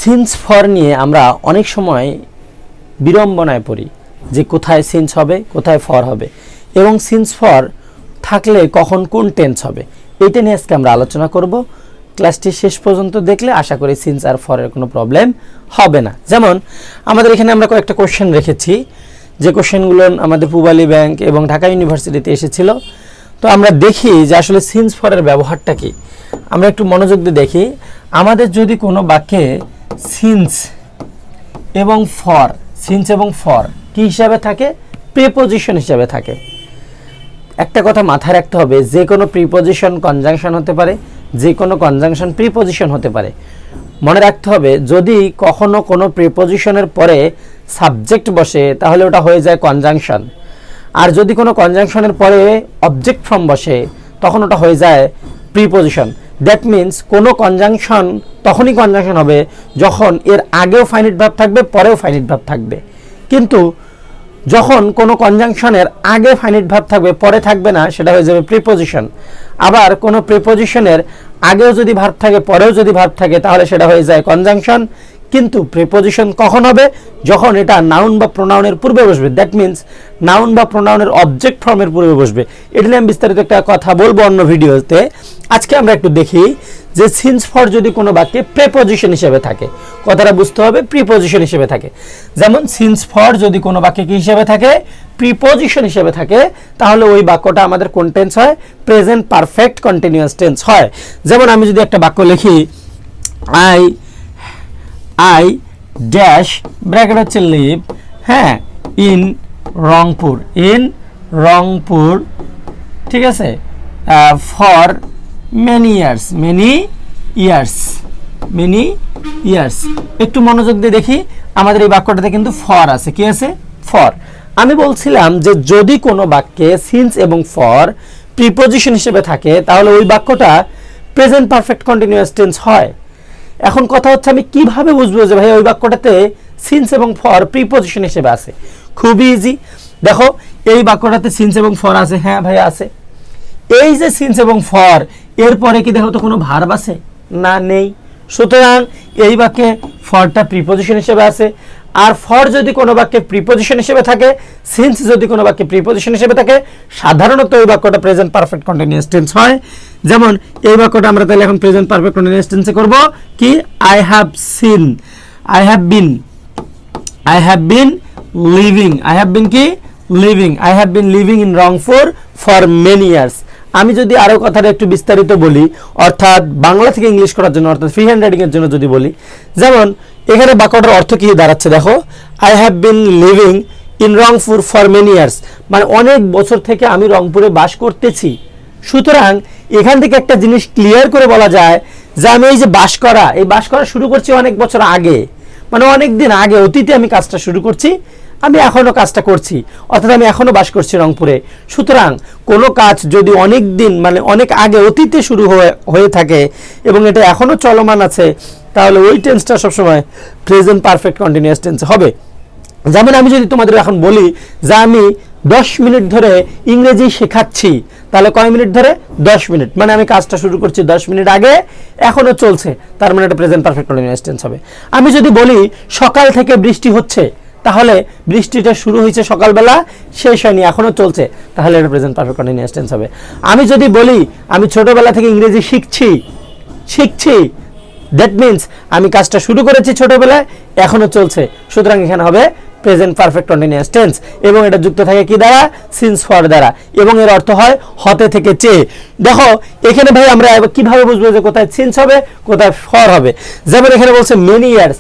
Since for নিয়ে আমরা অনেক সময় বিড়ম্বনায় পড়ি যে কোথায় সিন্স হবে, কোথায় ফর হবে এবং সিন্স ফর থাকলে কখন কোন টেন্স হবে, এইটা নিয়ে আজকে আমরা আলোচনা করব। ক্লাসটি শেষ পর্যন্ত দেখলে আশা করি সিন্স আর ফরের কোনো প্রবলেম হবে না। যেমন আমাদের এখানে আমরা কয়েকটা কোশ্চেন রেখেছি, যে কোশ্চেনগুলো আমাদের পূবালী ব্যাংক এবং ঢাকা ইউনিভার্সিটিতে এসেছিল। তো আমরা দেখি যে আসলে সিন্স ফরের ব্যবহারটা কি। আমরা একটু মনোযোগ দিয়ে দেখি। আমাদের যদি কোনো বাক্যে সিন্স এবং ফর কি হিসাবে থাকে? প্রিপোজিশন হিসাবে থাকে। একটা কথা মাথায় রাখতে হবে, যে কোনো প্রিপোজিশন কনজাংশন হতে পারে, যে কোনো কনজাংশন প্রিপোজিশন হতে পারে। মনে রাখতে হবে, যদি কখনো কোনো প্রিপোজিশনের পরে সাবজেক্ট বসে তাহলে ওটা হয়ে যায় কনজাংশন, আর যদি কোনো কনজাংশনের পরে অবজেক্ট ফর্ম বসে তখন ওটা হয়ে যায় প্রিপোজিশন। দ্যাট মিন্স কোনো কনজাংশন তখনই কনজাংশন হবে যখন এর আগেও ফাইনিট ভার্ব থাকবে, পরেও ফাইনিট ভার্ব থাকবে। কিন্তু যখন কোনো কনজাংশনের আগে ফাইনিট ভার্ব থাকবে, পরে থাকবে না, সেটা হয়ে যাবে প্রিপোজিশন। আবার কোনো প্রিপোজিশনের আগেও যদি ভার্ব থাকে, পরেও যদি ভার্ব থাকে, তাহলে সেটা হয়ে যায় কনজাংশন। কিন্তু প্রিপোজিশন কখন হবে? যখন এটা নাউন বা প্রোনাউনের পূর্বে বসবে। দ্যাট মিন্স নাউন বা প্রোনাউনের অবজেক্ট ফর্মের পূর্বে বসবে। এটা নিয়ে আমি বিস্তারিত একটা কথা বলবো অন্য ভিডিওতে। আজকে আমরা একটু দেখি যে সিন্স ফর যদি কোনো বাক্যে প্রিপোজিশন হিসেবে থাকে, কথাটা বুঝতে হবে প্রিপোজিশন হিসেবে থাকে। যেমন সিন্স ফর যদি কোনো বাক্যে কি হিসেবে থাকে? প্রিপোজিশন হিসেবে থাকে, তাহলে ওই বাক্যটা আমাদের কোন টেন্স হয়? প্রেজেন্ট পারফেক্ট কন্টিনিউয়াস টেন্স হয়। যেমন আমি যদি একটা বাক্য লিখি, আই ড্যাশ ব্র্যাকেট হচ্ছে লিভ, হ্যাঁ, ইন রংপুর, ঠিক আছে, ফর মেনি ইয়ার্স। একটু মনোযোগ দিয়ে দেখি, আমাদের এই বাক্যটাতে কিন্তু ফর আছে। কি আছে? ফর। আমি বলছিলাম যে যদি কোনো বাক্যে সিন্স এবং ফর প্রিপোজিশন হিসেবে থাকে তাহলে ওই বাক্যটা প্রেজেন্ট পারফেক্ট কন্টিনিউয়াস টেন্স হয়। এখন কথা হচ্ছে, আমি কিভাবে বুঝবো যে ভাই ওই বাক্যটাতে সিন্স এবং ফর প্রিপোজিশন হিসেবে আছে? খুবই ইজি। দেখো, এই বাক্যটাতে সিন্স এবং ফর আছে। হ্যাঁ ভাই আছে। এই যে সিন্স এবং ফর, এরপরে কি দেখো তো কোনো ভার্ব আছে? না, নেই। সুতরাং এই বাক্যে ফরটা প্রিপোজিশন হিসেবে আছে। আর ফর যদি কোনো বাক্যে প্রিপোজিশন হিসেবে থাকে, সিন্স যদি কোনো বাক্যে প্রিপোজিশন হিসেবে থাকে, সাধারণত এই বাক্যটা প্রেজেন্ট পারফেক্ট কন্টিনিউয়াস টেন্স হয়। যেমন এই বাক্যটা আমরা তাহলে এখন প্রেজেন্ট পারফেক্ট কন্টিনিউয়াস টেন্সে করব কি? I have been living in Rangpur for many years. আমি যদি আরো কথাটা একটু বিস্তারিত বলি, অর্থাৎ বাংলা থেকে ইংলিশ করার জন্য, অর্থাৎ ফ্রি হ্যান্ড রাইটিং এর জন্য যদি বলি, যেমন এখানে বাক্যটার অর্থ কি দাঁড়াচ্ছে দেখো, I have been living in Rangpur for many years, মানে অনেক বছর থেকে আমি রংপুরে বাস করতেছি। সুতরাং এখান থেকে একটা জিনিস ক্লিয়ার করে বলা যায় যে আমি এই যে বাস করা শুরু করছি অনেক বছর আগে, মানে অনেক দিন আগে, অতীতে আমি কাজটা শুরু করছি, আমি এখনো কাজটা করছি, অর্থাৎ আমি এখনো বাস করছি রংপুরে। সুতরাং কোনো কাজ যদি অনেক দিন, মানে অনেক আগে, অতীতে শুরু হয়ে থাকে এবং এটা এখনো চলমান আছে, তাহলে ওই টেন্সটা সবসময় প্রেজেন্ট পারফেক্ট কন্টিনিউয়াস টেন্স হবে। যেমন আমি যদি তোমাদের এখন বলি যে আমি 10 মিনিট ধরে ইংরেজি শেখাচ্ছি, তাহলে কয় মিনিট ধরে? 10 মিনিট, মানে আমি কাজটা শুরু করছি 10 মিনিট আগে, এখনো চলছে, তার মানে এটা প্রেজেন্ট পারফেক্ট কন্টিনিউয়াস টেন্স হবে। আমি যদি বলি সকাল থেকে বৃষ্টি হচ্ছে, তাহলে বৃষ্টিটা শুরু হয়েছে সকালবেলা, শেষ হয়নি, এখনো চলছে, তাহলে এটা প্রেজেন্ট পারফেক্ট কন্টিনিউয়াস টেন্স হবে। আমি যদি বলি আমি ছোটবেলা থেকে ইংরেজি শিখছি, দ্যাট মিন্স আমি কাজটা শুরু করেছি ছোটবেলায়, এখনো চলছে, সুতরাং এখানে হবে প্রেজেন্ট পারফেক্ট কন্টিনিউয়াস টেন্স এবং এটা যুক্ত থাকে কি দ্বারা? সিন্স ফর দ্বারা, এবং এর অর্থ হয় হতে থেকে চেয়ে। দেখো এখানে ভাই আমরা কিভাবে বুঝবো যে কোথায় সিন্স হবে, কোথায় ফর হবে? যেমন এখানে বলছে মেনি ইয়ার্স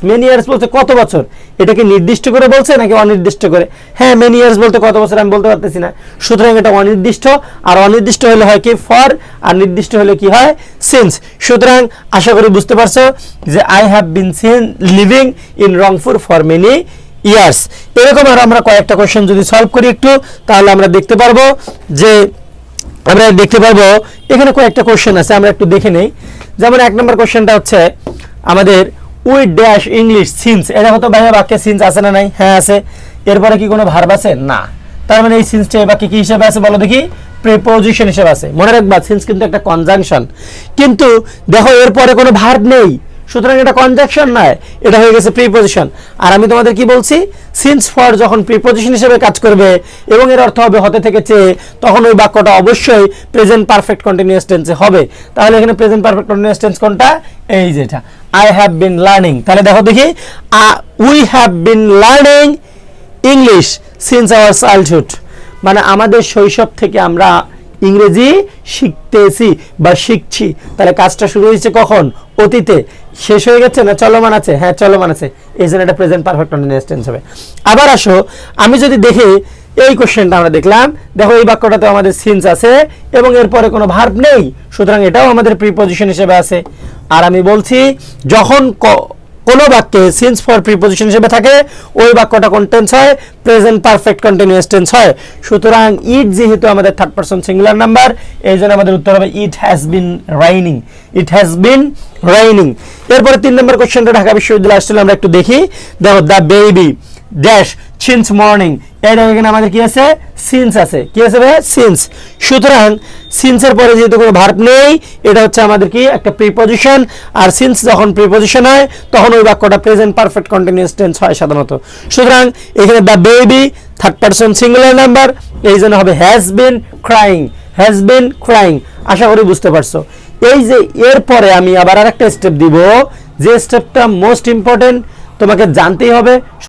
বলছে কত বছর, এটাকে নির্দিষ্ট করে বলছে নাকি অনির্দিষ্ট করে? হ্যাঁ, মেনি ইয়ার্স বলতে কত বছর আমি বলতে পারতেছি না, সুতরাং এটা অনির্দিষ্ট, আর অনির্দিষ্ট হলে হয় কি? ফর, আর নির্দিষ্ট হলে কি হয়? সিন্স। সুতরাং আশা করি বুঝতে পারছো যে I have been living in Rangpur for many years. এরকম আর আমরা কয়েকটা কোশ্চেন যদি সলভ করি একটু, তাহলে আমরা দেখতে পারবো এখানে কয়েকটা কোশ্চেন আছে, আমরা একটু দেখে নেই। যেমন 1 নম্বর কোশ্চেনটা হচ্ছে আমাদের উই ড্যাশ ইংলিশ সিন্স। এটা হতো ভাইয়া বাক্যে সিন্স আছে না নাই? হ্যাঁ আছে। এরপরে কি কোনো ভার্ব আছে? না। তার মানে এই সিন্সটা এই বাক্যে কি হিসেবে আছে বলো দেখি? প্রিপোজিশন হিসেবে আছে। মনে রাখবা সিন্স কিন্তু একটা কনজাংশন, কিন্তু দেখো এরপরে কোনো ভার্ব নেই, সুতরাং এটা কনজাংশন নয়, এটা হয়ে গেছে প্রিপজিশন। আর আমি তোমাদের কি বলছি, সিন্স ফর যখন প্রিপজিশন হিসেবে কাজ করবে এবং এর অর্থ হবে হতে থেকে চেয়ে, তখন ওই বাক্যটা অবশ্যই প্রেজেন্ট পারফেক্ট কন্টিনিউয়াস টেন্সে হবে। তাহলে এখানে প্রেজেন্ট পারফেক্ট কন্টিনিউয়াস টেন্স কোনটা, এই যেটা আই হ্যাভ বিন লার্নিং। তাহলে দেখো দেখি, we have been learning English since hour childhood, মানে আমাদের শৈশব থেকে আমরা ইংরেজি শিখতেছি বা শিখছি। তাহলে কাজটা শুরু হয়েছে কখন, অতীতে, শেষ হয়ে গেছে না চলমান আছে, হ্যাঁ চলমান আছে, এই জন্য এটা প্রেজেন্ট পারফেক্ট কন্টিনিউয়াস টেন্স হবে। আবার আসো, আমি যদি দেখি এই কোশ্চেনটা আমরা দেখলাম, দেখো এই বাক্যটাতে আমাদের সিন্স আছে এবং এরপরে কোনো ভার্ব নেই, সুতরাং এটাও আমাদের প্রিপজিশন হিসেবে আছে। আর আমি বলছি যখন কোন বাক্যে সিন্স ফর প্রিপজিশন হিসেবে থাকে ওই বাক্যটা কোন টেন্স হয়, প্রেজেন্ট পারফেক্ট কন্টিনিউয়াস টেন্স হয়। সুতরাং ইট যেহেতু আমাদের থার্ড পারসন সিঙ্গুলার নাম্বার, এই জন্য আমাদের উত্তর হবে it has been রাইনিং, it has been রাইনিং। এরপরে 3 নম্বর কোশ্চেনটা ঢাকা বিশ্ববিদ্যালয়ে আসলে আমরা একটু দেখি। দেখো, the baby dash since morning, এই দেখো এখানে আমাদের কি আছে, সিন্স আছে, কি আছে ভাই, সিন্স। সুতরাং সিন্সের পরে যেহেতু কোনো ভার্ব নেই, এটা হচ্ছে আমাদের কি একটা প্রিপজিশন। আর সিন্স যখন প্রিপজিশন হয় তখন ওই বাক্যটা প্রেজেন্ট পারফেক্ট কন্টিনিউয়াস টেন্স হয় সাধারণত। সুতরাং এখানে the baby third person singular number, এই জন্য হবে has been crying, has been crying. আশা করি বুঝতে পারছো। এই যে এরপরে আমি আবার আরেকটা স্টেপ দিব, যে স্টেপটা মোস্ট ইম্পর্টেন্ট, তোমাকে জানতেই হবে।